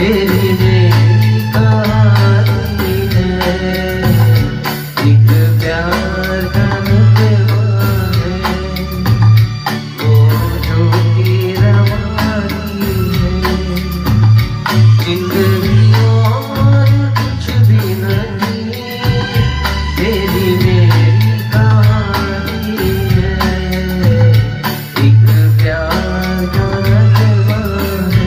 तेरी मेरी कहानी है, एक प्यार का नगमा है, वो जो की रवानी है। जिंदगी और कुछ भी नहीं, तेरी मेरी कहानी है, एक प्यार का नगमा है।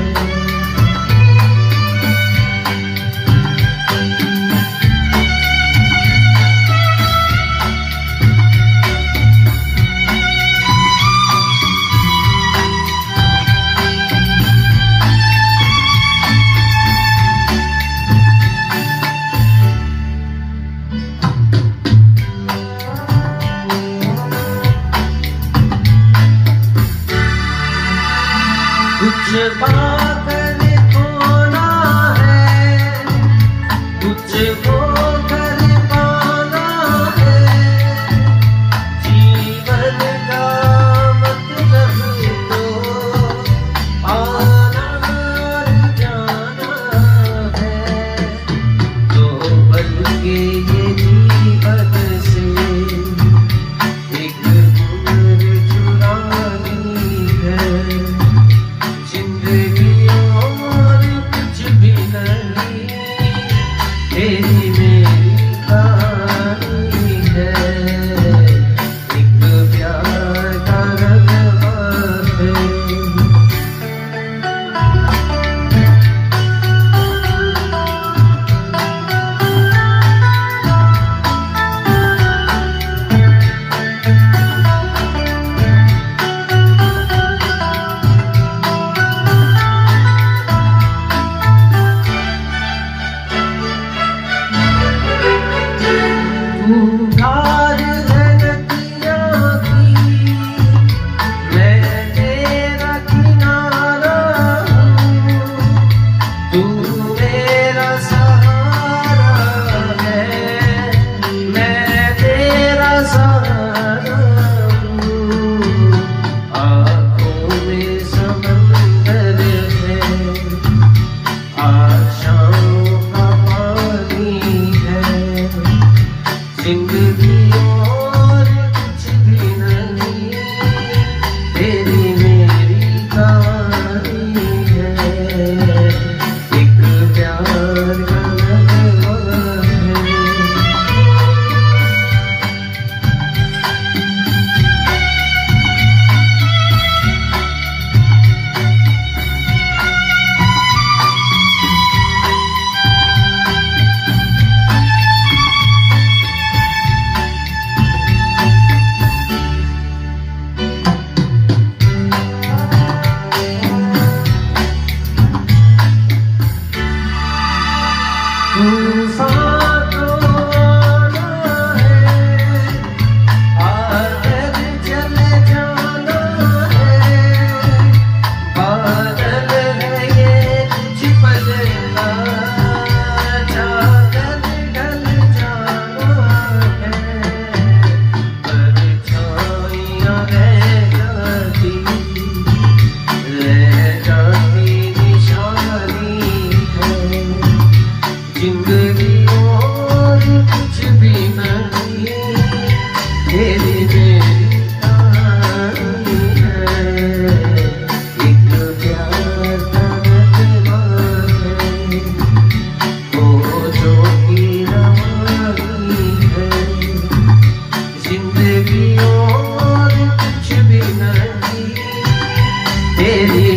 कुछ पाकर खोना है, कुछ खोकर पाना है, जीवन का मतलब तो आना और जाना है। तो पल के ये जीवन से एक उम्र चुरानी है। जिंदगी और कुछ भी नहीं, तेरी मेरी कहानी है, एक प्यार का नगमा है। उधार है नदियाँ की, मैं तेरा किनारा हूँ, तू मेरा सहारा है, मैं तेरा सहारा हूँ। आँखों में समंदर है, आशाओं का पानी है। जिंदगी और कुछ भी नहीं, तेरी मेरी कहानी है, एक प्यार का नगमा है। तूफान तो आना है, आकर चले जाना है, बादल है ये कुछ पल का, जाकर ढल जाना है। परछाइयाँ रह जाती निशानी है। जिंदगी और कुछ भी नहीं, तेरी मेरी कहानी है, एक प्यार का नगमा है, वो जो की रवानी है। जिंदगी और कुछ भी नहीं, तेरी